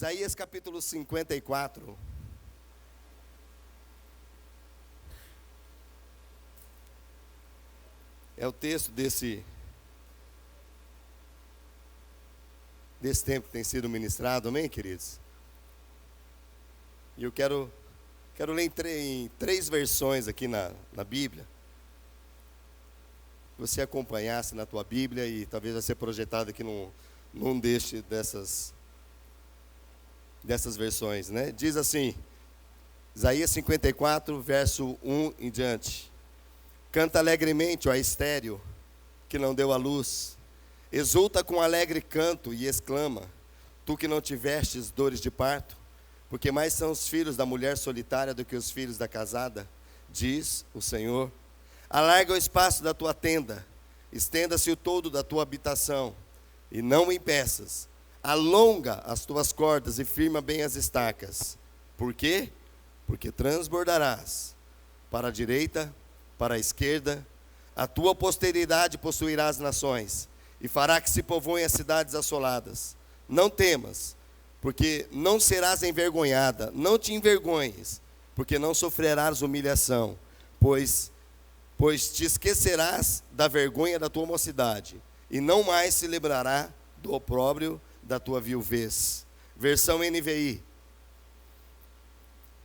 Isaías capítulo 54. É o texto desse tempo que tem sido ministrado, amém, queridos? E eu quero ler em três versões aqui na Bíblia. Que você acompanhasse na tua Bíblia e talvez vai ser projetado aqui num dessas versões, né? Diz assim, Isaías 54, verso 1 em diante. Canta alegremente, ó estéril, que não deu à luz. Exulta com alegre canto e exclama, tu que não tivestes dores de parto, porque mais são os filhos da mulher solitária do que os filhos da casada, diz o Senhor. Alarga o espaço da tua tenda, estenda-se o todo da tua habitação, e não o impeças. Alonga as tuas cordas e firma bem as estacas. Por quê? Porque transbordarás para a direita, para a esquerda, a tua posteridade possuirá as nações, e fará que se povoem as cidades assoladas. Não temas, porque não serás envergonhada, não te envergonhes, porque não sofrerás humilhação, pois te esquecerás da vergonha da tua mocidade, e não mais se lembrará do opróbrio da tua viuvez. Versão NVI.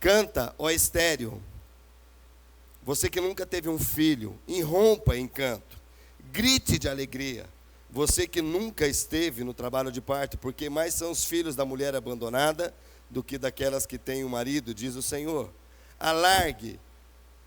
Canta, ó estéril, você que nunca teve um filho, irrompa em canto, grite de alegria. Você que nunca esteve no trabalho de parto, porque mais são os filhos da mulher abandonada do que daquelas que têm um marido, diz o Senhor. Alargue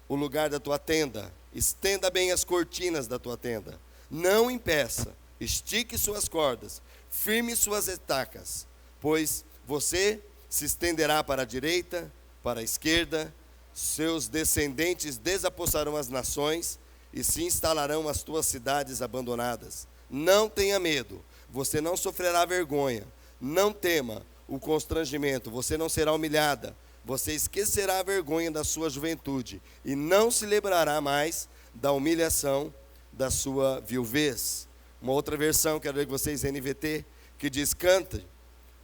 o lugar da tua tenda, estenda bem as cortinas da tua tenda. Não impeça, estique suas cordas, firme suas estacas, pois você se estenderá para a direita, para a esquerda, seus descendentes desapossarão as nações e se instalarão as tuas cidades abandonadas. Não tenha medo, você não sofrerá vergonha. Não tema o constrangimento, você não será humilhada. Você esquecerá a vergonha da sua juventude e não se lembrará mais da humilhação da sua viuvez. Uma outra versão, quero ler com vocês, NVT, que diz, canta,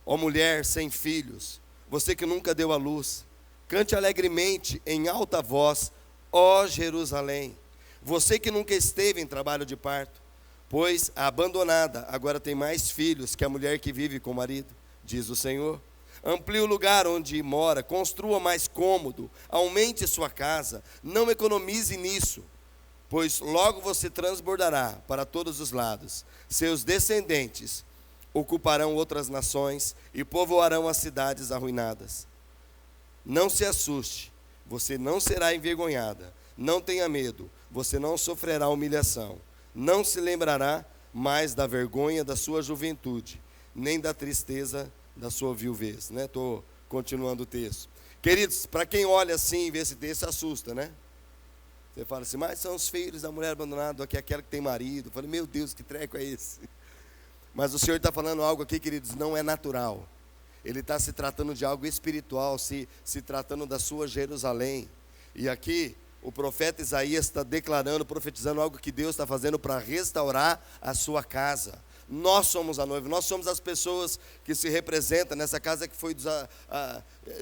ó mulher sem filhos, você que nunca deu à luz. Cante alegremente, em alta voz, ó Jerusalém, você que nunca esteve em trabalho de parto, pois a abandonada agora tem mais filhos que a mulher que vive com o marido, diz o Senhor. Amplie o lugar onde mora, construa mais cômodo, aumente sua casa, não economize nisso, pois logo você transbordará para todos os lados. Seus descendentes ocuparão outras nações e povoarão as cidades arruinadas. Não se assuste, você não será envergonhada. Não tenha medo, você não sofrerá humilhação. Não se lembrará mais da vergonha da sua juventude, nem da tristeza da sua viuvez. Estou continuando o texto. Queridos, para quem olha assim e vê esse texto, assusta, né? Você fala assim, mas são os filhos da mulher abandonada, aqui aquela que tem marido. Eu falei, meu Deus, que treco é esse? Mas o Senhor está falando algo aqui, queridos, não é natural. Ele está se tratando de algo espiritual, se tratando da sua Jerusalém. E aqui, o profeta Isaías está declarando, profetizando algo que Deus está fazendo para restaurar a sua casa. Nós somos a noiva, nós somos as pessoas que se representam nessa casa que foi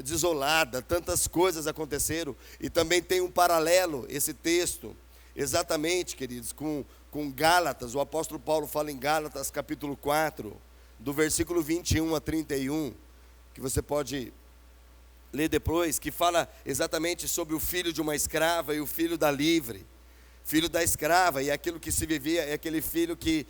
desolada, tantas coisas aconteceram. E também tem um paralelo, esse texto, exatamente, queridos, com Gálatas. O apóstolo Paulo fala em Gálatas capítulo 4, do versículo 21 a 31, que você pode ler depois, que fala exatamente sobre o filho de uma escrava e o filho da livre. Filho da escrava, e aquilo que se vivia, é aquele filho que,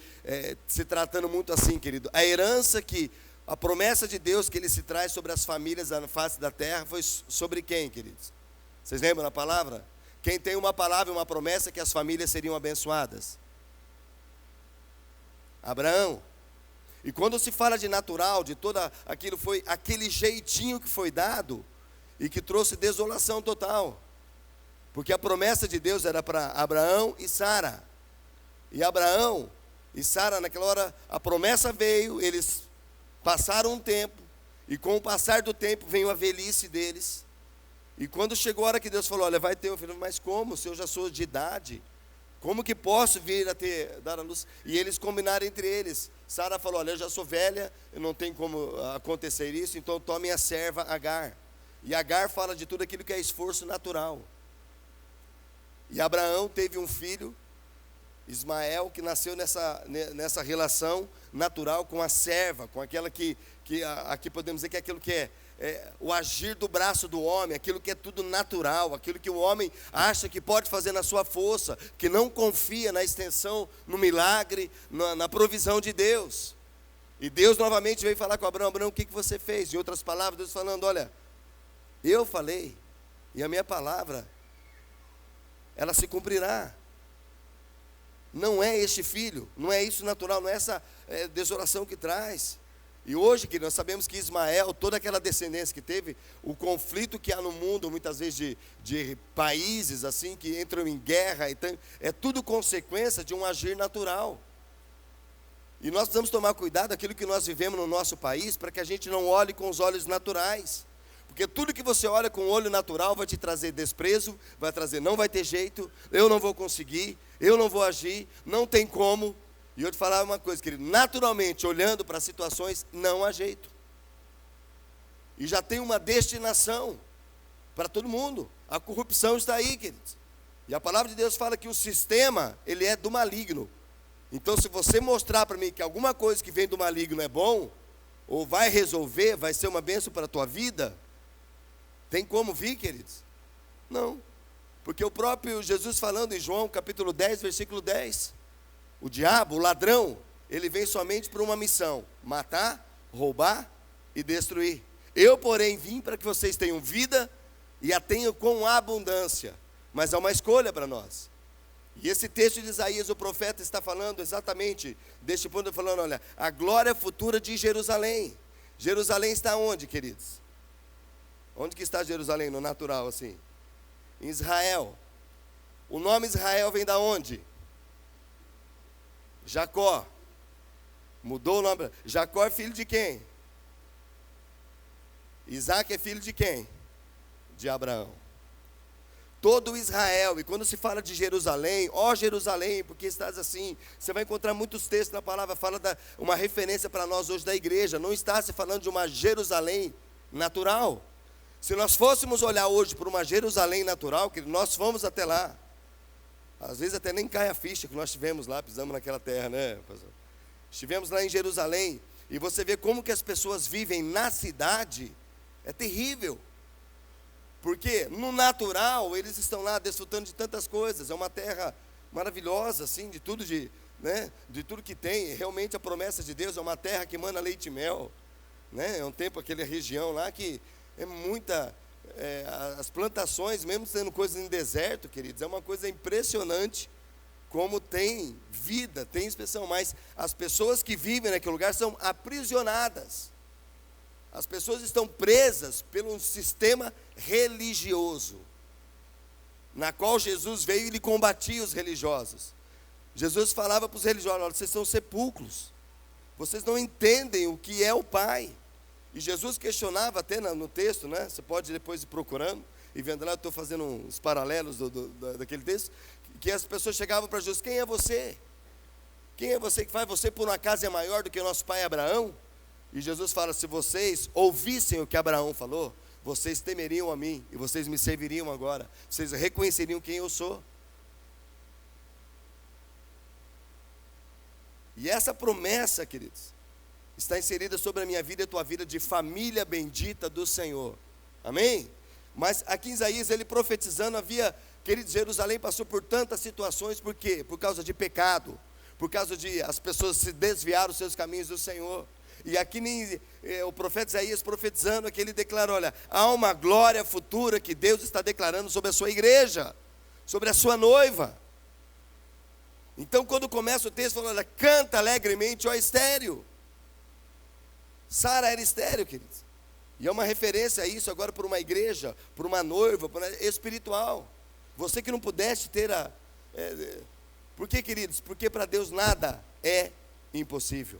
se tratando muito assim, querido, a herança que, a promessa de Deus que ele se traz sobre as famílias na face da terra, foi sobre quem, queridos? Vocês lembram da palavra? Quem tem uma palavra e uma promessa que as famílias seriam abençoadas? Abraão. E quando se fala de natural, de toda aquilo, foi aquele jeitinho que foi dado e que trouxe desolação total. Porque a promessa de Deus era para Abraão e Sara. E Abraão e Sara, naquela hora, a promessa veio, eles passaram um tempo, e com o passar do tempo veio a velhice deles. E quando chegou a hora que Deus falou, olha, vai ter um filho, mas como? Se eu já sou de idade, Como que posso vir a dar a luz? E eles combinaram entre eles. Sara falou, olha, eu já sou velha, não tem como acontecer isso, então tome a serva Agar. E Agar fala de tudo aquilo que é esforço natural. E Abraão teve um filho, Ismael, que nasceu nessa relação natural com a serva, com aquela que aqui podemos dizer que é aquilo que é o agir do braço do homem, aquilo que é tudo natural, aquilo que o homem acha que pode fazer na sua força, que não confia na extensão, no milagre, na provisão de Deus. E Deus novamente veio falar com Abraão, Abraão, o que você fez? Em outras palavras, Deus falando, olha, eu falei, e a minha palavra, ela se cumprirá. Não é este filho, não é isso natural, não é essa desolação que traz. E hoje, que nós sabemos que Ismael, toda aquela descendência que teve, o conflito que há no mundo, muitas vezes de países assim, que entram em guerra, é tudo consequência de um agir natural. E nós precisamos tomar cuidado daquilo que nós vivemos no nosso país, para que a gente não olhe com os olhos naturais. Porque tudo que você olha com o olho natural vai te trazer desprezo, vai trazer não vai ter jeito, eu não vou conseguir, eu não vou agir, não tem como. E eu te falar uma coisa, querido, naturalmente, olhando para situações, não há jeito. E já tem uma destinação para todo mundo. A corrupção está aí, queridos. E a palavra de Deus fala que o sistema, ele é do maligno. Então, se você mostrar para mim que alguma coisa que vem do maligno é bom, ou vai resolver, vai ser uma bênção para a tua vida, tem como vir, queridos? Não. Porque o próprio Jesus falando em João, capítulo 10, versículo 10, o diabo, o ladrão, ele vem somente por uma missão: matar, roubar e destruir. Eu, porém, vim para que vocês tenham vida e a tenham com abundância. Mas há uma escolha para nós. E esse texto de Isaías, o profeta está falando exatamente deste ponto, falando, olha, a glória futura de Jerusalém. Jerusalém está onde, queridos? Onde que está Jerusalém no natural assim? Em Israel. O nome Israel vem da onde? Jacó. Mudou o nome. Jacó é filho de quem? Isaac é filho de quem? De Abraão. Todo Israel, e quando se fala de Jerusalém, ó Jerusalém, porque estás assim, você vai encontrar muitos textos na palavra, fala uma referência para nós hoje da igreja, não está se falando de uma Jerusalém natural. Se nós fôssemos olhar hoje por uma Jerusalém natural, que nós fomos até lá, às vezes até nem cai a ficha que nós estivemos lá, pisamos naquela terra, né? Estivemos lá em Jerusalém, e você vê como que as pessoas vivem na cidade, é terrível. Porque no natural, eles estão lá desfrutando de tantas coisas, é uma terra maravilhosa, assim, de tudo que tem, realmente a promessa de Deus é uma terra que emana leite e mel, né? É um tempo, aquela região lá que é muita... as plantações, mesmo sendo coisas em deserto, queridos, é uma coisa impressionante como tem vida, tem expressão, mas as pessoas que vivem naquele lugar são aprisionadas. As pessoas estão presas pelo sistema religioso, na qual Jesus veio e ele combatia os religiosos. Jesus falava para os religiosos, olha, vocês são sepulcros, vocês não entendem o que é o Pai. E Jesus questionava até no texto, né? Você pode depois ir procurando e vendo lá, eu estou fazendo uns paralelos daquele texto, que as pessoas chegavam para Jesus, quem é você? Quem é você que faz? Você por uma casa é maior do que o nosso pai Abraão? E Jesus fala, se vocês ouvissem o que Abraão falou, vocês temeriam a mim, e vocês me serviriam agora, vocês reconheceriam quem eu sou. E essa promessa, queridos, está inserida sobre a minha vida e a tua vida de família bendita do Senhor. Amém? Mas aqui em Isaías, ele profetizando, queridos, Jerusalém passou por tantas situações, por quê? Por causa de pecado, por causa de as pessoas se desviaram dos seus caminhos do Senhor. E aqui o profeta Isaías profetizando, aqui ele declara, olha, há uma glória futura que Deus está declarando sobre a sua igreja, sobre a sua noiva. Então quando começa o texto, falando, olha, canta alegremente, ó estéril. Sara era estéril, queridos. E é uma referência a isso agora por uma igreja, por uma noiva, espiritual. Você que não pudeste ter por que, queridos? Porque para Deus nada é impossível.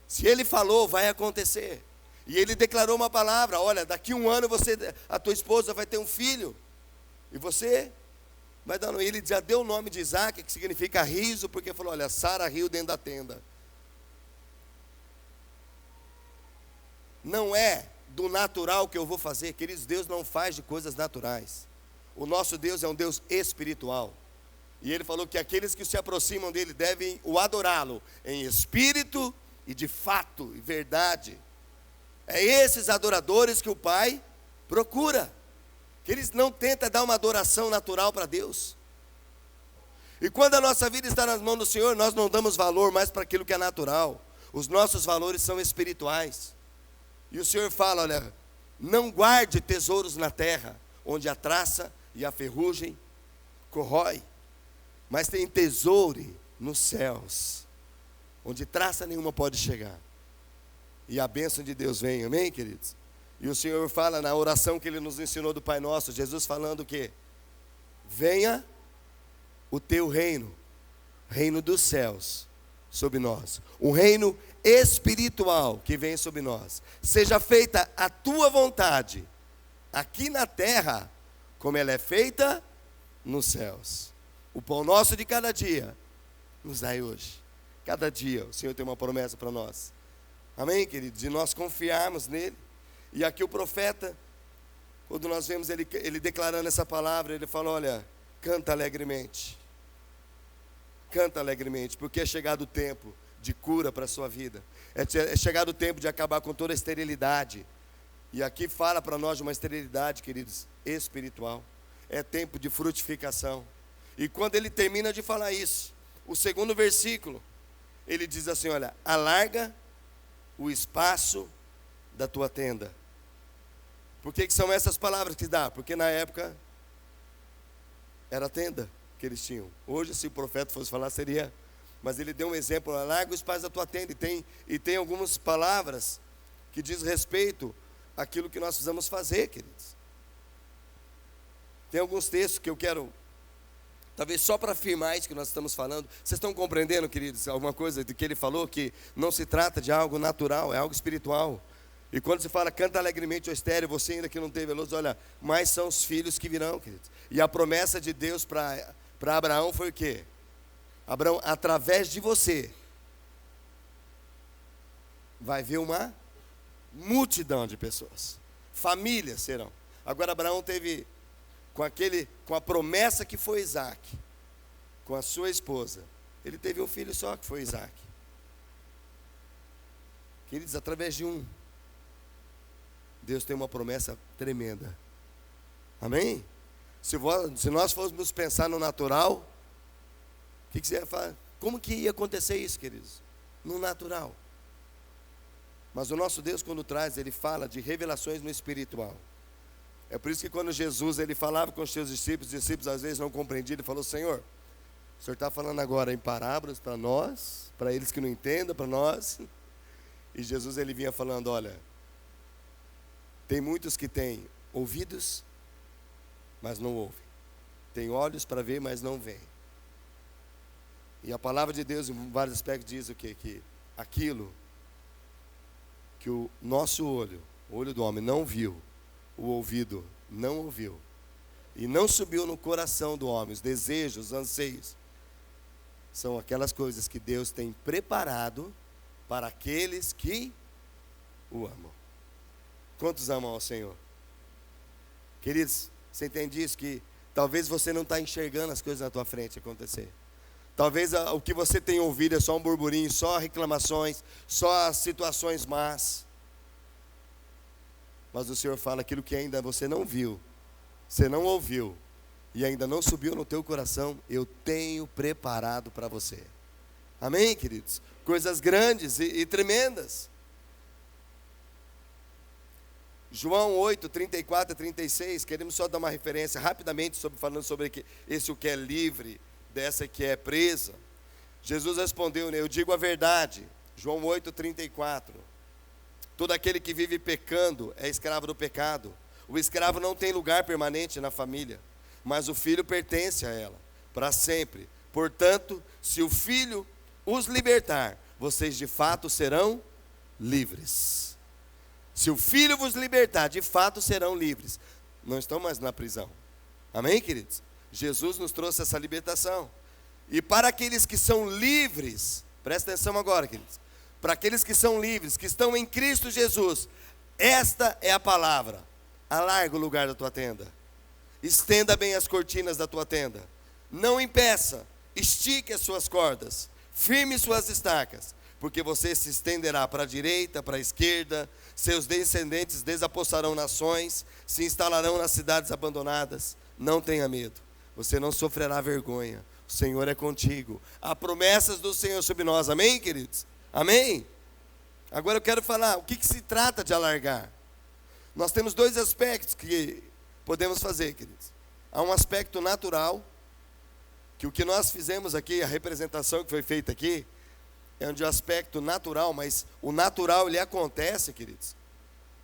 Se Ele falou, vai acontecer. E Ele declarou uma palavra, olha, daqui a um ano a tua esposa vai ter um filho. E você Vai dando, ele já deu o nome de Isaac, que significa riso, porque falou, olha, Sara riu dentro da tenda. Não é do natural que eu vou fazer, queridos, Deus não faz de coisas naturais. O nosso Deus é um Deus espiritual. E ele falou que aqueles que se aproximam dele devem o adorá-lo em espírito e de fato e verdade. É esses adoradores que o Pai procura. Que eles não tentam dar uma adoração natural para Deus. E quando a nossa vida está nas mãos do Senhor, nós não damos valor mais para aquilo que é natural. Os nossos valores são espirituais. E o Senhor fala, olha, não guarde tesouros na terra, onde a traça e a ferrugem corrói. Mas tem tesouro nos céus, onde traça nenhuma pode chegar. E a bênção de Deus vem, amém, queridos? E o Senhor fala na oração que Ele nos ensinou do Pai Nosso, Jesus falando o quê? Venha o teu reino, reino dos céus, sobre nós. Um reino espiritual que vem sobre nós. Seja feita a tua vontade, aqui na terra, como ela é feita nos céus. O pão nosso de cada dia, nos dai hoje. Cada dia o Senhor tem uma promessa para nós. Amém, queridos? De nós confiarmos nele. E aqui o profeta, quando nós vemos ele declarando essa palavra, ele fala, olha, canta alegremente. Canta alegremente, porque é chegado o tempo de cura para a sua vida. É chegado o tempo de acabar com toda a esterilidade. E aqui fala para nós de uma esterilidade, queridos, espiritual. É tempo de frutificação. E quando ele termina de falar isso, o segundo versículo, ele diz assim, olha, alarga o espaço da tua tenda. Por que são essas palavras que dá? Porque na época era a tenda que eles tinham. Hoje, se o profeta fosse falar, seria. Mas ele deu um exemplo, alarga o espaço da tua tenda. E tem algumas palavras que diz respeito àquilo que nós precisamos fazer, queridos. Tem alguns textos que eu quero, talvez só para afirmar isso que nós estamos falando. Vocês estão compreendendo, queridos, alguma coisa do que ele falou? Que não se trata de algo natural, é algo espiritual. E quando se fala, canta alegremente, ó estéril, você ainda que não teve luz, olha, mais são os filhos que virão, queridos. E a promessa de Deus para Abraão foi o quê? Abraão, através de você, vai ver uma multidão de pessoas. Famílias serão. Agora Abraão teve, com a promessa que foi Isaac, com a sua esposa, ele teve um filho só, que foi Isaac. Queridos, através de um, Deus tem uma promessa tremenda. Amém? Se nós fôssemos pensar no natural, o que você ia falar? Como que ia acontecer isso, queridos? No natural. Mas o nosso Deus, quando traz, Ele fala de revelações no espiritual. É por isso que quando Jesus ele falava com os seus discípulos às vezes não compreendiam, Ele falou, Senhor, o Senhor está falando agora em parábolas para nós, para eles que não entendam, para nós. E Jesus ele vinha falando, olha, tem muitos que têm ouvidos, mas não ouvem. Tem olhos para ver, mas não veem. E a palavra de Deus, em vários aspectos, diz o quê? Que aquilo que o nosso olho, o olho do homem, não viu, o ouvido não ouviu, e não subiu no coração do homem, os desejos, os anseios, são aquelas coisas que Deus tem preparado para aqueles que o amam. Quantos amam ao Senhor? Queridos, você entende isso? Que talvez você não está enxergando as coisas na tua frente acontecer. Talvez o que você tem ouvido é só um burburinho, só reclamações, só situações más. Mas o Senhor fala aquilo que ainda você não viu, você não ouviu, e ainda não subiu no teu coração, eu tenho preparado para você. Amém, queridos? Coisas grandes e tremendas. João 8, 34 a 36, queremos só dar uma referência rapidamente, falando sobre esse o que é livre, dessa que é presa. Jesus respondeu, né, eu digo a verdade, João 8, 34, todo aquele que vive pecando é escravo do pecado. O escravo não tem lugar permanente na família, mas o filho pertence a ela, para sempre. Portanto, se o filho os libertar, vocês de fato serão livres. Se o filho vos libertar, de fato serão livres. Não estão mais na prisão. Amém, queridos? Jesus nos trouxe essa libertação. E para aqueles que são livres, presta atenção agora, queridos. Para aqueles que são livres, que estão em Cristo Jesus, esta é a palavra. Alarga o lugar da tua tenda. Estenda bem as cortinas da tua tenda. Não impeça, estique as suas cordas. Firme suas estacas. Porque você se estenderá para a direita, para a esquerda. Seus descendentes desapossarão nações. Se instalarão nas cidades abandonadas. Não tenha medo. Você não sofrerá vergonha. O Senhor é contigo. Há promessas do Senhor sobre nós. Amém, queridos? Amém? Agora eu quero falar, o que se trata de alargar? Nós temos dois aspectos que podemos fazer, queridos. Há um aspecto natural, que o que nós fizemos aqui, a representação que foi feita aqui, é um aspecto natural, mas o natural ele acontece, queridos,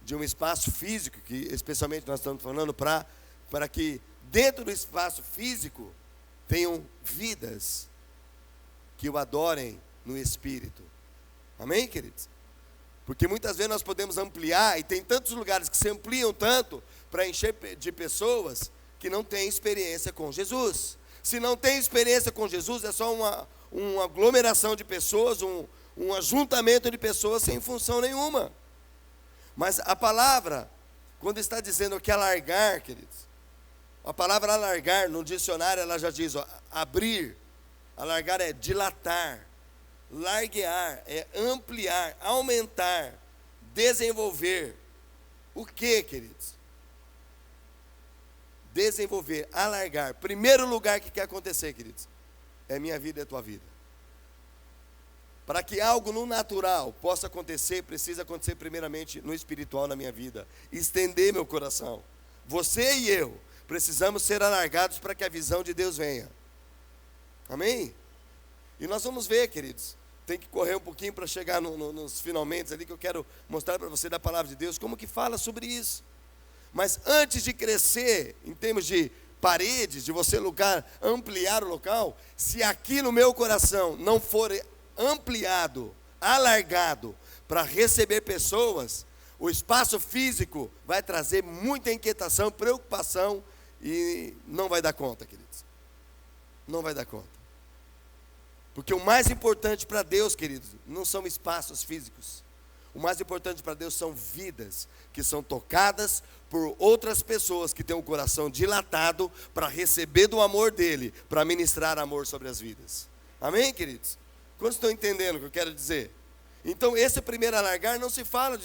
de um espaço físico, que especialmente nós estamos falando para que dentro do espaço físico tenham vidas que o adorem no Espírito. Amém, queridos? Porque muitas vezes nós podemos ampliar, e tem tantos lugares que se ampliam tanto para encher de pessoas que não têm experiência com Jesus. Se não tem experiência com Jesus, é só uma aglomeração de pessoas, um ajuntamento de pessoas sem função nenhuma. Mas a palavra, quando está dizendo que alargar, queridos, a palavra alargar no dicionário ela já diz, ó, abrir, alargar é dilatar, larguear é ampliar, aumentar, desenvolver. O que, queridos? Desenvolver, alargar. Primeiro lugar que quer acontecer, queridos, é minha vida e a tua vida. Para que algo no natural possa acontecer, precisa acontecer primeiramente no espiritual na minha vida. Estender meu coração. Você e eu precisamos ser alargados para que a visão de Deus venha. Amém? E nós vamos ver, queridos. Tem que correr um pouquinho para chegar nos finalmente ali, que eu quero mostrar para você da palavra de Deus, como que fala sobre isso. Mas antes de crescer, em termos de paredes, de você ampliar o local, se aqui no meu coração não for ampliado, alargado, para receber pessoas, o espaço físico vai trazer muita inquietação, preocupação, e não vai dar conta, queridos. Não vai dar conta. Porque o mais importante para Deus, queridos, não são espaços físicos. O mais importante para Deus são vidas que são tocadas por outras pessoas que têm o coração dilatado para receber do amor dele, para ministrar amor sobre as vidas. Amém, queridos? Quantos estão entendendo o que eu quero dizer? Então, esse primeiro alargar não se fala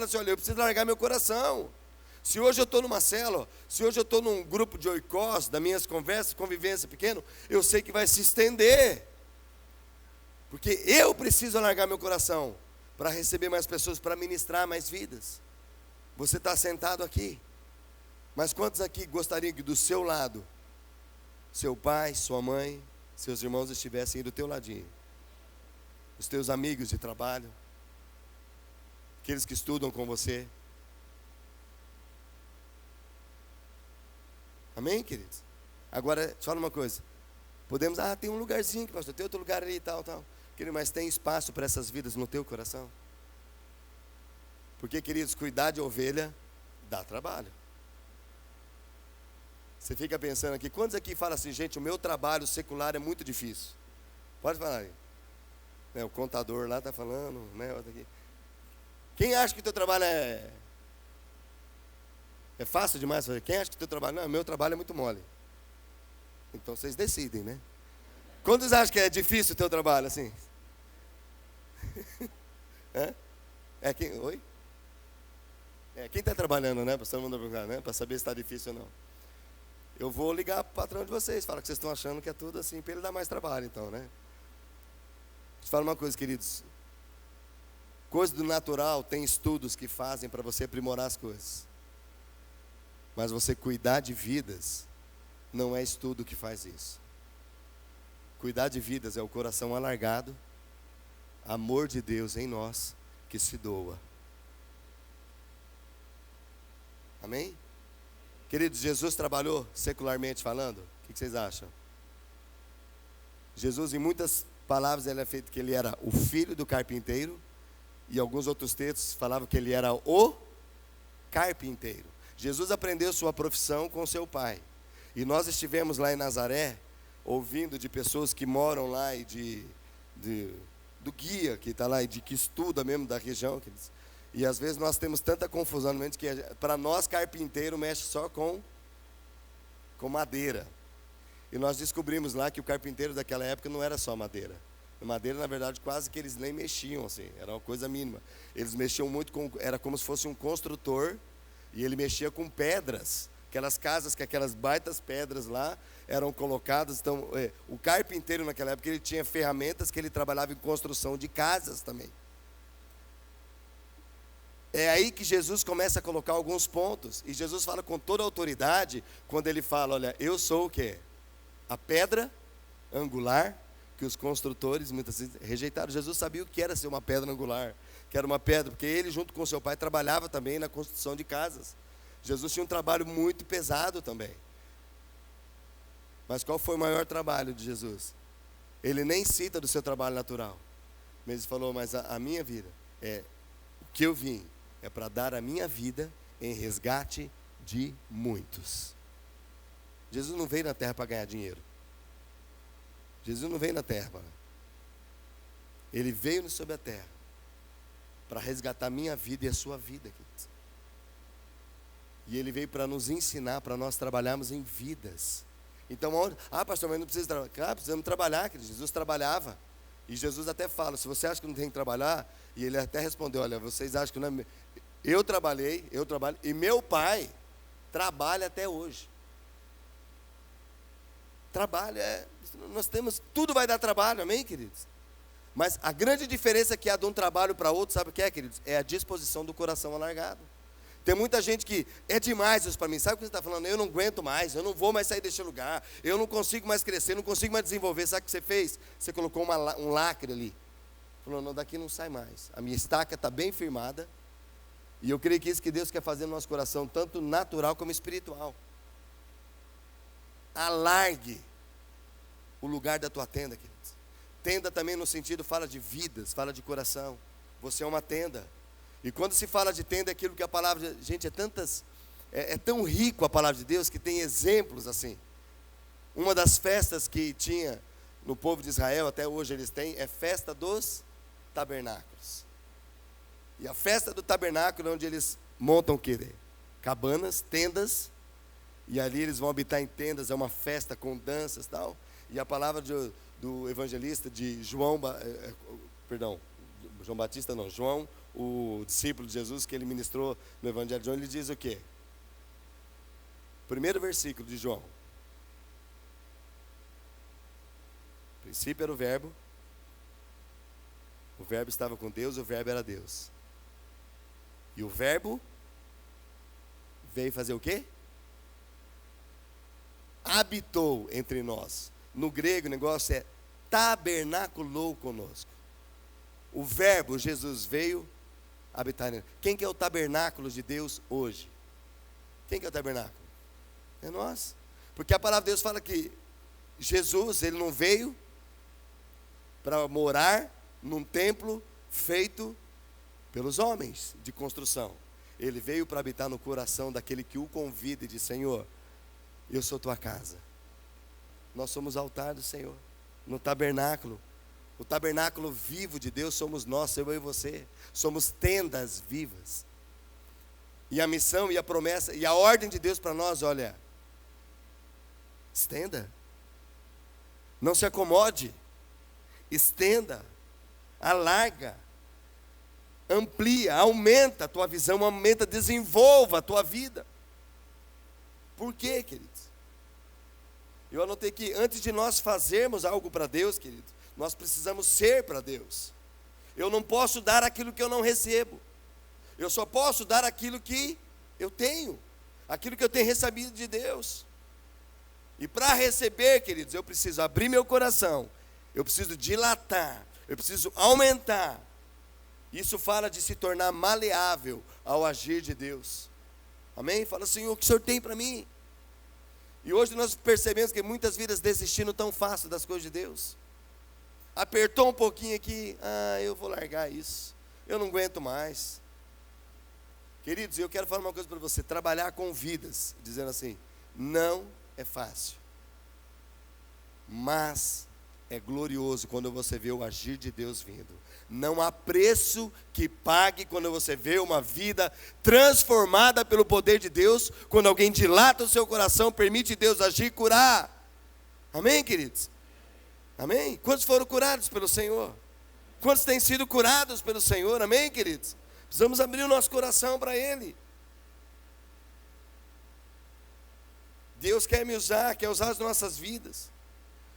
assim, olha, eu preciso largar meu coração. Se hoje eu estou numa célula, se hoje eu estou num grupo de oikós, das minhas conversas, convivência pequeno, eu sei que vai se estender. Porque eu preciso alargar meu coração para receber mais pessoas, para ministrar mais vidas. Você está sentado aqui, mas quantos aqui gostariam que do seu lado, seu pai, sua mãe, seus irmãos estivessem aí do teu ladinho? Os teus amigos de trabalho, aqueles que estudam com você. Amém, queridos? Agora, deixa eu falar uma coisa. Podemos, tem um lugarzinho, pastor, tem outro lugar ali e tal. Mas tem espaço para essas vidas no teu coração? Porque, queridos, cuidar de ovelha dá trabalho. Você fica pensando aqui, quantos aqui falam assim, gente, o meu trabalho secular é muito difícil? Pode falar aí. O contador lá está falando, né? Outro aqui. Quem acha que o teu trabalho é fácil demais? Quem acha que o teu trabalho... Não, meu trabalho é muito mole. Então vocês decidem, né? Quantos acham que é difícil o teu trabalho, assim? Oi? Quem está trabalhando, né? Para todo mundo perguntar, né? Para saber se está difícil ou não. Eu vou ligar para o patrão de vocês, falar que vocês estão achando que é tudo assim, para ele dar mais trabalho, então, né? Deixa eu falar uma coisa, queridos. Coisa do natural, tem estudos que fazem para você aprimorar as coisas. Mas você cuidar de vidas, não é estudo que faz isso. Cuidar de vidas é o coração alargado, amor de Deus em nós, que se doa. Amém? Queridos, Jesus trabalhou secularmente falando? O que vocês acham? Jesus, em muitas palavras, ele é feito que ele era o filho do carpinteiro, e alguns outros textos falavam que ele era o carpinteiro. Jesus aprendeu sua profissão com seu pai. E nós estivemos lá em Nazaré, ouvindo de pessoas que moram lá e do guia que está lá e que estuda mesmo da região. E às vezes nós temos tanta confusão no mente que para nós carpinteiro mexe só com madeira. E nós descobrimos lá que o carpinteiro daquela época não era só madeira. Madeira, na verdade, quase que eles nem mexiam, assim, era uma coisa mínima. Eles mexiam muito era como se fosse um construtor, e ele mexia com pedras. Aquelas casas, que aquelas baitas pedras lá eram colocadas. Então, o carpinteiro naquela época, ele tinha ferramentas que ele trabalhava em construção de casas também. É aí que Jesus começa a colocar alguns pontos. E Jesus fala com toda a autoridade, quando ele fala, olha, eu sou o quê? A pedra angular que os construtores muitas vezes rejeitaram. Jesus sabia o que era ser uma pedra angular, que era uma pedra, porque ele junto com seu pai trabalhava também na construção de casas. Jesus tinha um trabalho muito pesado também. Mas qual foi o maior trabalho de Jesus? Ele nem cita do seu trabalho natural, mas ele falou, mas a minha vida, o que eu vim é para dar a minha vida em resgate de muitos. Jesus não veio na terra para ganhar dinheiro. Jesus não veio na terra, ele veio sobre a terra para resgatar a minha vida e a sua vida, queridos. E ele veio para nos ensinar, para nós trabalharmos em vidas. Então, pastor, mas não precisa trabalhar. Claro, precisamos trabalhar, queridos. Jesus trabalhava. E Jesus até fala, se você acha que não tem que trabalhar, e ele até respondeu, olha, vocês acham que não é... Eu trabalho, e meu pai trabalha até hoje. Trabalho nós temos, tudo vai dar trabalho, amém, queridos? Mas a grande diferença que há de um trabalho para outro, sabe o que é, queridos? É a disposição do coração alargado. Tem muita gente que é demais isso para mim. Sabe o que você está falando? Eu não aguento mais, eu não vou mais sair deste lugar, eu não consigo mais crescer, não consigo mais desenvolver. Sabe o que você fez? Você colocou um lacre ali. Falou, não, daqui não sai mais. A minha estaca está bem firmada. E eu creio que isso que Deus quer fazer no nosso coração, tanto natural como espiritual. Alargue o lugar da tua tenda, queridos. Tenda também no sentido, fala de vidas, fala de coração. Você é uma tenda. E quando se fala de tenda, é aquilo que a palavra, gente, é tão rico a palavra de Deus, que tem exemplos assim. Uma das festas que tinha no povo de Israel, até hoje eles têm, é festa dos tabernáculos. E a festa do tabernáculo é onde eles montam o quê? Cabanas, tendas, e ali eles vão habitar em tendas, é uma festa com danças e tal. E a palavra do evangelista de João, João Batista não, João, o discípulo de Jesus, que ele ministrou no Evangelho de João, ele diz o quê? Primeiro versículo de João. O princípio era o verbo estava com Deus, o verbo era Deus. E o verbo veio fazer o quê? Habitou entre nós. No grego o negócio é tabernaculou conosco. O verbo, Jesus, veio habitar. Quem que é o tabernáculo de Deus hoje? Quem que é o tabernáculo? É nós. Porque a palavra de Deus fala que Jesus, ele não veio para morar num templo feito pelos homens de construção. Ele veio para habitar no coração daquele que o convida e diz, Senhor, eu sou tua casa. Nós somos altar do Senhor, no tabernáculo. O tabernáculo vivo de Deus somos nós, eu e você. Somos tendas vivas. E a missão e a promessa e a ordem de Deus para nós, olha, estenda. Não se acomode. Estenda. Alarga. Amplia, aumenta a tua visão, aumenta, desenvolva a tua vida. Por quê, queridos? Eu anotei que antes de nós fazermos algo para Deus, queridos, nós precisamos ser para Deus. Eu não posso dar aquilo que eu não recebo. Eu só posso dar aquilo que eu tenho. Aquilo que eu tenho recebido de Deus. E para receber, queridos, eu preciso abrir meu coração. Eu preciso dilatar. Eu preciso aumentar. Isso fala de se tornar maleável ao agir de Deus. Amém? Fala, Senhor, o que o Senhor tem para mim? E hoje nós percebemos que muitas vidas desistindo tão fácil das coisas de Deus. Apertou um pouquinho aqui, eu vou largar isso. Eu não aguento mais. Queridos, eu quero falar uma coisa para você. Trabalhar com vidas, dizendo assim, não é fácil. Mas é glorioso quando você vê o agir de Deus vindo. Não há preço que pague quando você vê uma vida transformada pelo poder de Deus, quando alguém dilata o seu coração, permite Deus agir e curar. Amém, queridos? Amém? Quantos foram curados pelo Senhor? Quantos têm sido curados pelo Senhor? Amém, queridos? Precisamos abrir o nosso coração para Ele. Deus quer me usar, quer usar as nossas vidas.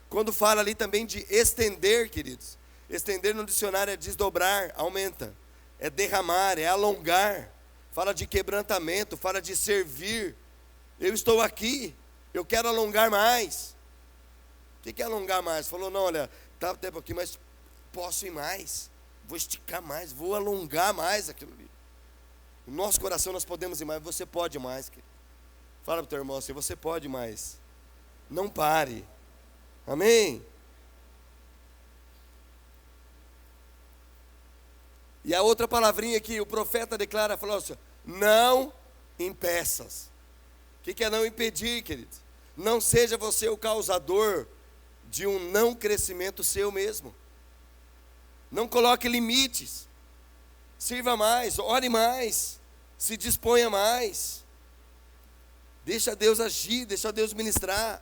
Quando fala ali também de estender, queridos. Estender no dicionário é desdobrar, aumenta. É derramar, é alongar. Fala de quebrantamento, fala de servir. Eu estou aqui, eu quero alongar mais. O que é alongar mais? Falou, não, olha, está o tempo aqui, mas posso ir mais. Vou esticar mais, vou alongar mais aquilo ali. No nosso coração nós podemos ir mais, você pode mais, querido. Fala para o teu irmão assim, você pode mais. Não pare. Amém? E a outra palavrinha que o profeta declara, falou assim, não impeças. O que é não impedir, queridos? Não seja você o causador de um não crescimento seu mesmo. Não coloque limites. Sirva mais, ore mais, se disponha mais. Deixa Deus agir, deixa Deus ministrar.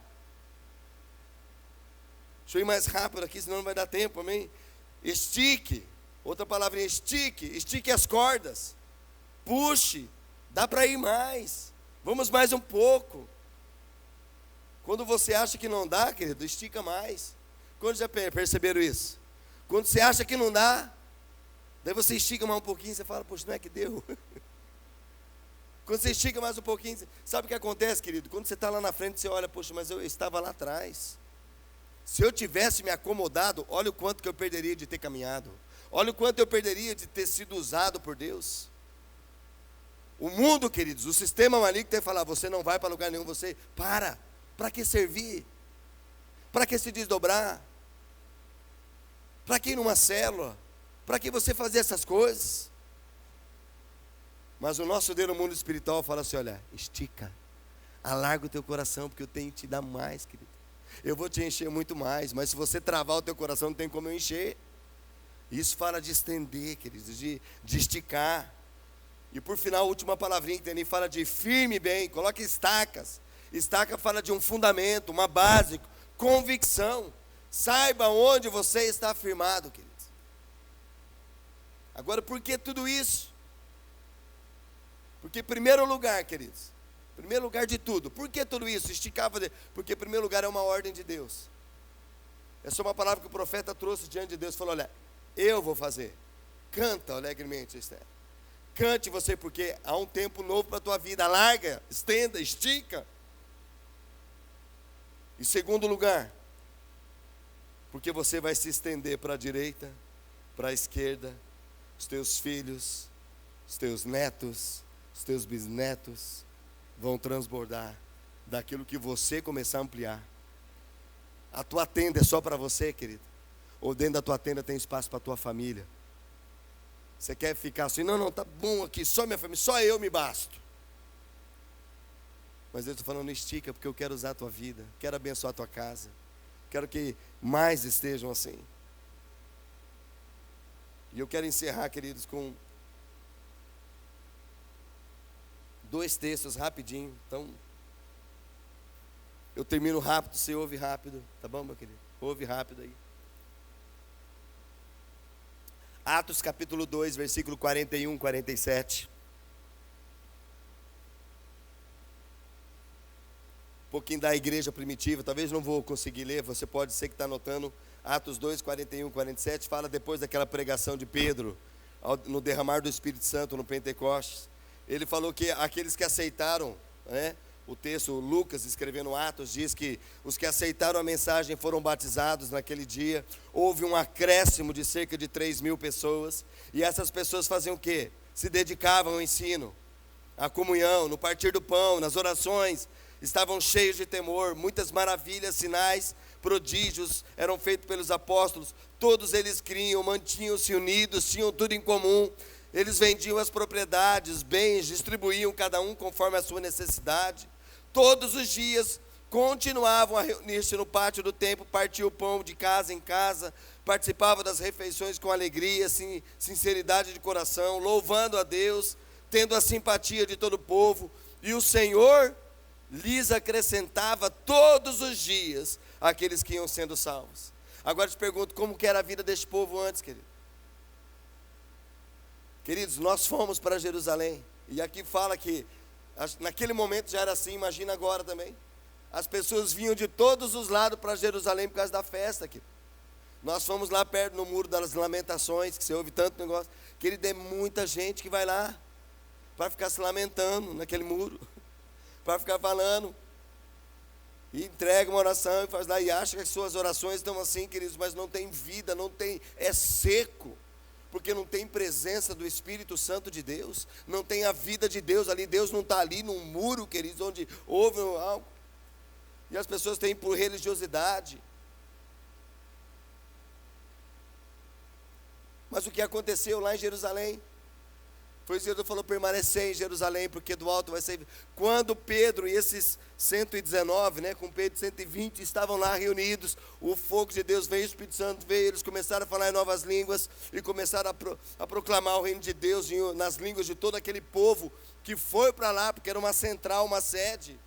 Deixa eu ir mais rápido aqui, senão não vai dar tempo, amém? Estique, outra palavrinha, estique as cordas. Puxe, dá para ir mais. Vamos mais um pouco. Quando você acha que não dá, querido, estica mais. Quantos já perceberam isso? Quando você acha que não dá, daí você estica mais um pouquinho, você fala, poxa, não é que deu? Quando você estica mais um pouquinho, sabe o que acontece, querido? Quando você está lá na frente, você olha, poxa, mas eu estava lá atrás. Se eu tivesse me acomodado, olha o quanto que eu perderia de ter caminhado. Olha o quanto eu perderia de ter sido usado por Deus. O mundo, queridos, o sistema maligno tem que falar, você não vai para lugar nenhum, você para que servir? Para que se desdobrar? Para que ir numa célula? Para que você fazer essas coisas? Mas o nosso Deus no mundo espiritual fala assim, olha, estica, alarga o teu coração, porque eu tenho que te dar mais, querido. Eu vou te encher muito mais, mas se você travar o teu coração, não tem como eu encher. Isso fala de estender, queridos, de esticar. E por final, a última palavrinha que tem ali, fala de firme bem, coloque estacas. Estaca fala de um fundamento, uma base, convicção. Saiba onde você está firmado, queridos. Agora, por que tudo isso? Porque em primeiro lugar, queridos, primeiro lugar de tudo. Por que tudo isso? Esticava, porque em primeiro lugar é uma ordem de Deus. Essa é uma palavra que o profeta trouxe diante de Deus. Falou, olha, eu vou fazer. Canta alegremente, Esther. Cante você, porque há um tempo novo para a tua vida. Larga, estenda, estica. Em segundo lugar, porque você vai se estender para a direita, para a esquerda. Os teus filhos, os teus netos, os teus bisnetos vão transbordar daquilo que você começar a ampliar. A tua tenda é só para você, querido? Ou dentro da tua tenda tem espaço para a tua família? Você quer ficar assim, não, tá bom aqui, só minha família, só eu me basto. Mas eu estou falando, estica, porque eu quero usar a tua vida, quero abençoar a tua casa, quero que mais estejam assim. E eu quero encerrar, queridos, com 2 textos rapidinho. Então, eu termino rápido, você ouve rápido, tá bom, meu querido? Ouve rápido aí. Atos capítulo 2, versículo 41, 47. Um pouquinho da igreja primitiva, talvez não vou conseguir ler, você pode ser que está anotando. Atos 2, 41, 47, fala depois daquela pregação de Pedro, no derramar do Espírito Santo no Pentecostes. Ele falou que aqueles que aceitaram, né, o texto, Lucas escrevendo Atos, diz que os que aceitaram a mensagem foram batizados naquele dia. Houve um acréscimo de cerca de 3.000 pessoas. E essas pessoas faziam o quê? Se dedicavam ao ensino, à comunhão, no partir do pão, nas orações. Estavam cheios de temor, muitas maravilhas, sinais, prodígios eram feitos pelos apóstolos. Todos eles criam, mantinham-se unidos, tinham tudo em comum. Eles vendiam as propriedades, os bens, distribuíam cada um conforme a sua necessidade. Todos os dias, continuavam a reunir-se no pátio do templo, partiam o pão de casa em casa, participavam das refeições com alegria, sinceridade de coração, louvando a Deus, tendo a simpatia de todo o povo, e o Senhor lhes acrescentava todos os dias aqueles que iam sendo salvos. Agora eu te pergunto, como que era a vida deste povo antes, querido? Queridos, nós fomos para Jerusalém, e aqui fala que naquele momento já era assim, imagina agora também. As pessoas vinham de todos os lados para Jerusalém por causa da festa aqui. Nós fomos lá perto no Muro das Lamentações, que você ouve tanto negócio. Querido, é muita gente que vai lá para ficar se lamentando naquele muro, para ficar falando. E entrega uma oração e faz lá e acha que as suas orações estão assim, queridos, mas não tem vida, não tem, é seco. Porque não tem presença do Espírito Santo de Deus, não tem a vida de Deus ali. Deus não está ali num muro, queridos, onde houve algo. E as pessoas têm por religiosidade. Mas o que aconteceu lá em Jerusalém? Foi o Senhor falou, permanecer em Jerusalém, porque do alto vai sair. Quando Pedro e esses 119, com Pedro 120, estavam lá reunidos, o fogo de Deus veio, o Espírito Santo veio, eles começaram a falar em novas línguas, e começaram a proclamar o reino de Deus nas línguas de todo aquele povo, que foi para lá, porque era uma central, uma sede.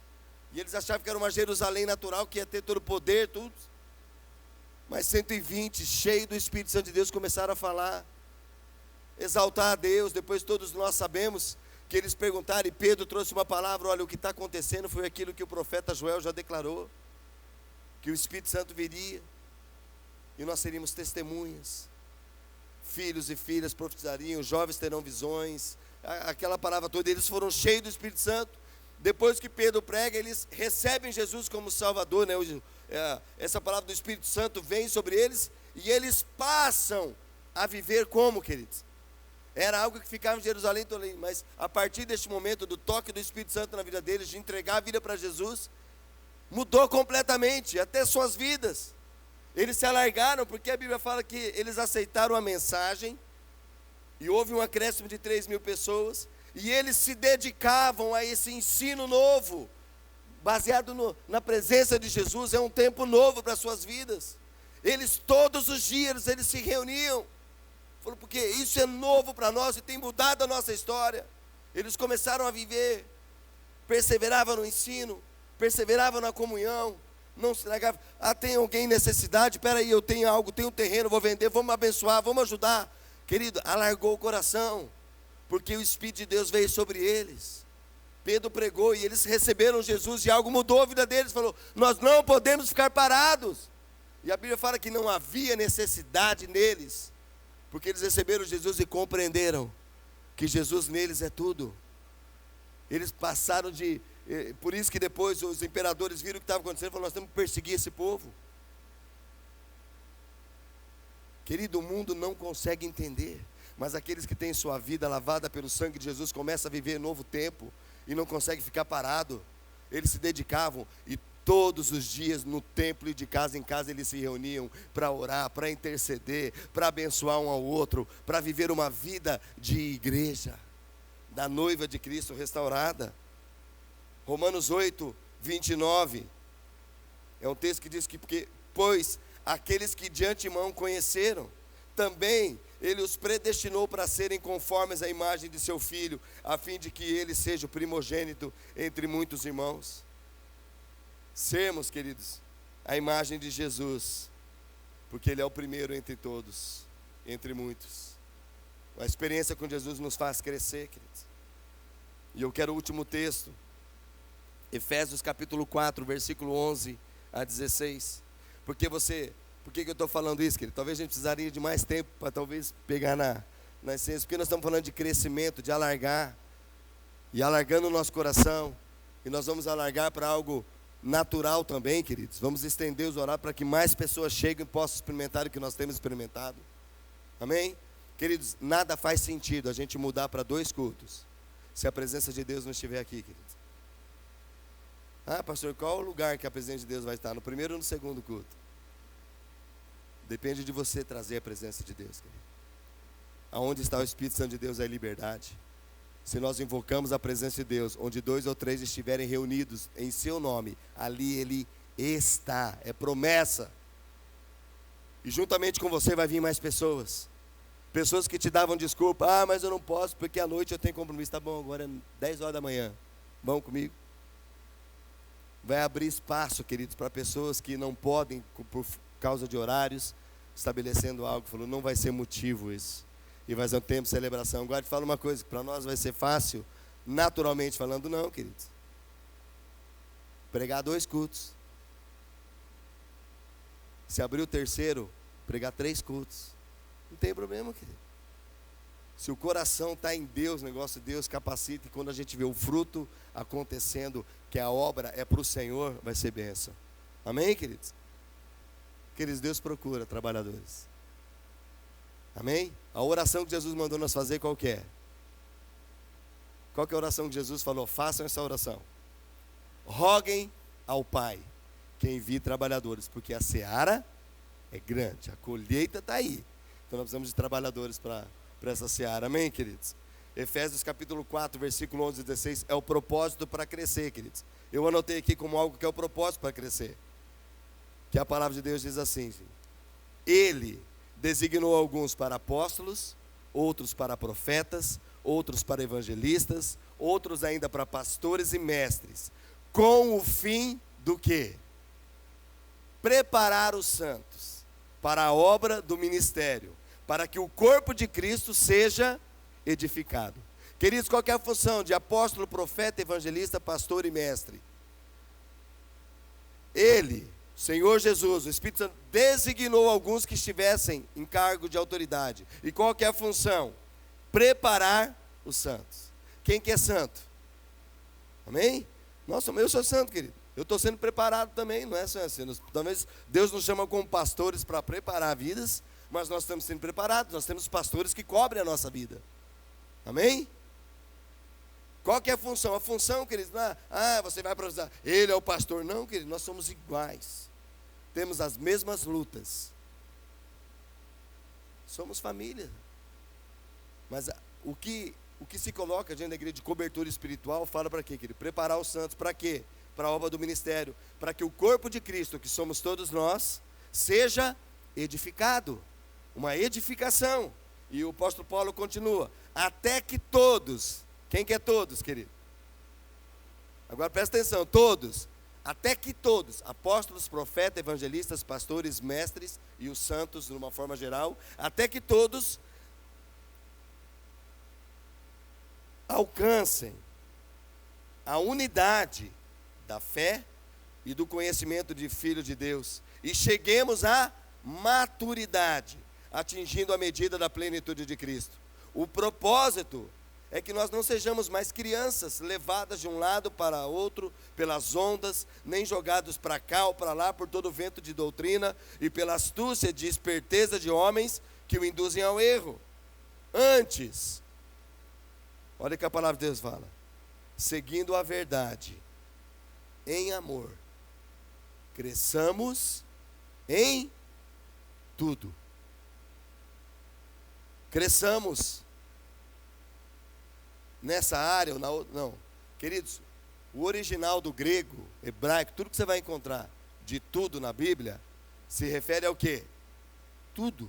E eles achavam que era uma Jerusalém natural, que ia ter todo o poder, tudo. Mas 120, cheio do Espírito Santo de Deus, começaram a falar, exaltar a Deus. Depois todos nós sabemos que eles perguntaram, e Pedro trouxe uma palavra, olha, o que está acontecendo foi aquilo que o profeta Joel já declarou, que o Espírito Santo viria, e nós seríamos testemunhas. Filhos e filhas profetizariam, jovens terão visões, aquela palavra toda. Eles foram cheios do Espírito Santo. Depois que Pedro prega, eles recebem Jesus como Salvador, essa palavra do Espírito Santo vem sobre eles, e eles passam a viver como, queridos? Era algo que ficava em Jerusalém, mas a partir deste momento do toque do Espírito Santo na vida deles, de entregar a vida para Jesus, mudou completamente, até suas vidas. Eles se alargaram, porque a Bíblia fala que eles aceitaram a mensagem, e houve um acréscimo de 3.000 pessoas, e eles se dedicavam a esse ensino novo, baseado na presença de Jesus. É um tempo novo para as suas vidas. Eles todos os dias, eles se reuniam, porque isso é novo para nós e tem mudado a nossa história. Eles começaram a viver, perseveravam no ensino, perseveravam na comunhão, não se negavam. Tem alguém em necessidade? Espera aí, eu tenho algo, tenho um terreno, vou vender, vamos abençoar, vamos ajudar. Querido, alargou o coração, porque o Espírito de Deus veio sobre eles. Pedro pregou e eles receberam Jesus, e algo mudou a vida deles. Falou, nós não podemos ficar parados. E a Bíblia fala que não havia necessidade neles, porque eles receberam Jesus e compreenderam que Jesus neles é tudo. Eles passaram por isso que depois os imperadores viram o que estava acontecendo, e falaram, nós temos que perseguir esse povo. Querido, o mundo não consegue entender, mas aqueles que têm sua vida lavada pelo sangue de Jesus começam a viver novo tempo e não conseguem ficar parado. Eles se dedicavam, e todos os dias no templo e de casa em casa eles se reuniam para orar, para interceder, para abençoar um ao outro, para viver uma vida de igreja, da noiva de Cristo restaurada. Romanos 8, 29, é um texto que diz que, pois aqueles que de antemão conheceram, também Ele os predestinou para serem conformes à imagem de seu Filho, a fim de que Ele seja o primogênito entre muitos irmãos. Sermos, queridos, a imagem de Jesus, porque Ele é o primeiro entre todos, entre muitos. A experiência com Jesus nos faz crescer, queridos. E eu quero o último texto, Efésios capítulo 4, versículo 11 a 16. Por que eu estou falando isso, querido? Talvez a gente precisaria de mais tempo para talvez pegar na essência, porque nós estamos falando de crescimento, de alargar, e alargando o nosso coração, e nós vamos alargar para algo natural também, queridos. Vamos estender os horários para que mais pessoas cheguem e possam experimentar o que nós temos experimentado. Amém? Queridos, nada faz sentido a gente mudar para 2 cultos, se a presença de Deus não estiver aqui, queridos. Pastor, qual o lugar que a presença de Deus vai estar? No primeiro ou no segundo culto? Depende de você trazer a presença de Deus, querido. Aonde está o Espírito Santo de Deus é liberdade. Se nós invocamos a presença de Deus, onde 2 ou 3 estiverem reunidos em seu nome, ali Ele está, é promessa. E juntamente com você vai vir mais pessoas. Pessoas que te davam desculpa, mas eu não posso porque à noite eu tenho compromisso. Tá bom, agora é 10 horas da manhã, vão comigo? Vai abrir espaço, queridos, para pessoas que não podem, por causa de horários, estabelecendo algo. Falou, não vai ser motivo isso. E vai ser um tempo de celebração. Agora te falo uma coisa, que para nós vai ser fácil, naturalmente falando, não, queridos. Pregar 2 cultos. Se abrir o terceiro, pregar 3 cultos. Não tem problema, querido. Se o coração está em Deus, o negócio de Deus capacita, e quando a gente vê o fruto acontecendo, que a obra é para o Senhor, vai ser bênção. Amém, queridos? Queridos, Deus procura trabalhadores. Amém? A oração que Jesus mandou nós fazer, qual que é? Qual que é a oração que Jesus falou? Façam essa oração. Roguem ao Pai que envie trabalhadores, porque a seara é grande, a colheita está aí. Então nós precisamos de trabalhadores para essa seara. Amém, queridos? Efésios capítulo 4, versículo 11 e 16, é o propósito para crescer, queridos. Eu anotei aqui como algo que é o propósito para crescer. Que a palavra de Deus diz assim: Ele designou alguns para apóstolos, outros para profetas, outros para evangelistas, outros ainda para pastores e mestres, com o fim do quê? Preparar os santos para a obra do ministério, para que o corpo de Cristo seja edificado. Queridos, qual que é a função de apóstolo, profeta, evangelista, pastor e mestre? Ele, Senhor Jesus, o Espírito Santo, designou alguns que estivessem em cargo de autoridade. E qual que é a função? Preparar os santos. Quem que é santo? Amém? Nossa, eu sou santo, querido. Eu estou sendo preparado também, não é só assim. Talvez Deus nos chama como pastores para preparar vidas, mas nós estamos sendo preparados. Nós temos pastores que cobrem a nossa vida. Amém? Qual que é a função? A função, queridos, você vai profetizar, ele é o pastor. Não, querido, nós somos iguais. Temos as mesmas lutas. Somos família. Mas o que se coloca diante da igreja de cobertura espiritual, fala para quê, querido? Preparar os santos, para quê? Para a obra do ministério. Para que o corpo de Cristo, que somos todos nós, seja edificado. Uma edificação. E o apóstolo Paulo continua, até que todos, quem que é todos, querido? Agora presta atenção, todos, até que todos, apóstolos, profetas, evangelistas, pastores, mestres e os santos, de uma forma geral, até que todos alcancem a unidade da fé e do conhecimento de Filho de Deus, e cheguemos à maturidade, atingindo a medida da plenitude de Cristo. O propósito é que nós não sejamos mais crianças, levadas de um lado para outro, pelas ondas, nem jogados para cá ou para lá, por todo o vento de doutrina, e pela astúcia de esperteza de homens, que o induzem ao erro. Antes, olha o que a palavra de Deus fala, seguindo a verdade, em amor, cresçamos em tudo. Cresçamos nessa área ou na outra, não. Queridos, o original do grego, hebraico, tudo que você vai encontrar de tudo na Bíblia, se refere ao quê? Tudo.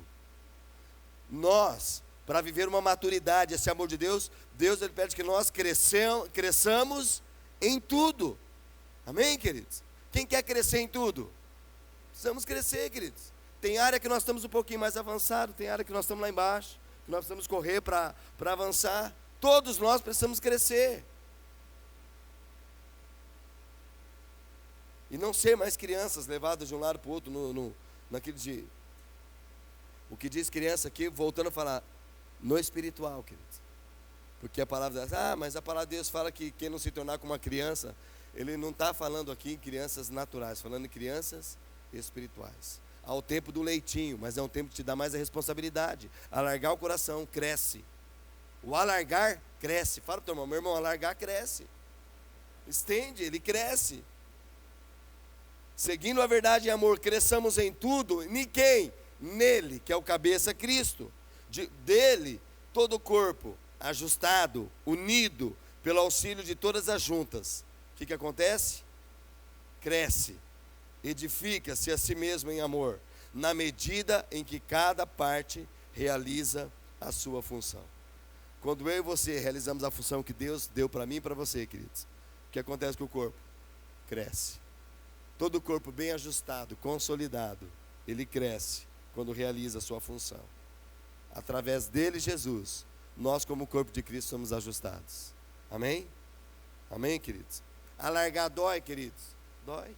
Nós, para viver uma maturidade, esse amor de Deus, Deus ele pede que nós cresçamos em tudo. Amém, queridos? Quem quer crescer em tudo? Precisamos crescer, queridos. Tem área que nós estamos um pouquinho mais avançado, tem área que nós estamos lá embaixo, que nós precisamos correr para avançar. Todos nós precisamos crescer. E não ser mais crianças levadas de um lado para o outro, naquilo de... O que diz criança aqui, voltando a falar, no espiritual, queridos. Porque a palavra, mas a palavra de Deus fala que quem não se tornar como uma criança, ele não está falando aqui em crianças naturais, falando em crianças espirituais. Há o tempo do leitinho, mas é um tempo que te dá mais a responsabilidade. Alargar o coração, cresce. O alargar, cresce. Fala para o teu irmão, meu irmão, alargar, cresce. Estende, ele cresce. Seguindo a verdade e amor, cresçamos em tudo. Em quem? Nele, que é o cabeça Cristo. Dele, todo o corpo, ajustado, unido, pelo auxílio de todas as juntas, o que acontece? Cresce, edifica-se a si mesmo em amor, na medida em que cada parte realiza a sua função. Quando eu e você realizamos a função que Deus deu para mim e para você, queridos, o que acontece com o corpo? Cresce. Todo o corpo bem ajustado, consolidado, ele cresce quando realiza a sua função. Através dele, Jesus, nós como corpo de Cristo somos ajustados. Amém? Amém, queridos? Alargar dói, queridos? Dói.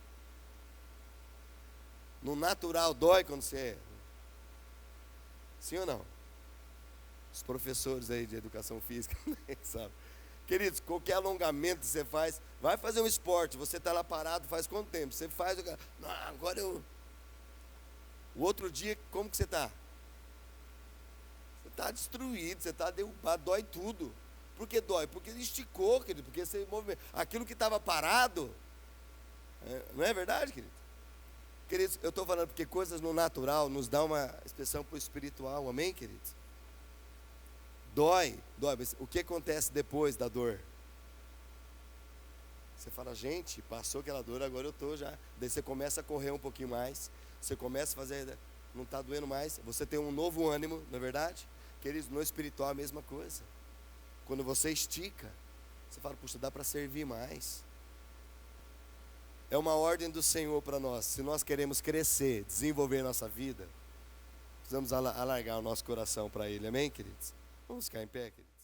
No natural dói quando você... Sim ou não? Os professores aí de educação física, sabe? Queridos, qualquer alongamento que você faz, vai fazer um esporte, você está lá parado faz quanto tempo? Você faz, não, agora eu... O outro dia, como que você está? Você está destruído, você está derrubado, dói tudo. Por que dói? Porque esticou, querido, porque você movimenta. Aquilo que estava parado, não é verdade, querido? Queridos, eu estou falando porque coisas no natural nos dão uma expressão para o espiritual, amém, queridos? Dói, mas o que acontece depois da dor? Você fala, gente, passou aquela dor, agora eu estou já. Daí você começa a correr um pouquinho mais, você começa a fazer, não está doendo mais, você tem um novo ânimo, não é verdade? Queridos, no espiritual é a mesma coisa. Quando você estica, você fala, puxa, dá para servir mais. É uma ordem do Senhor para nós. Se nós queremos crescer, desenvolver nossa vida, precisamos alargar o nosso coração para Ele, amém, queridos? Vamos ficar em pé, queridos.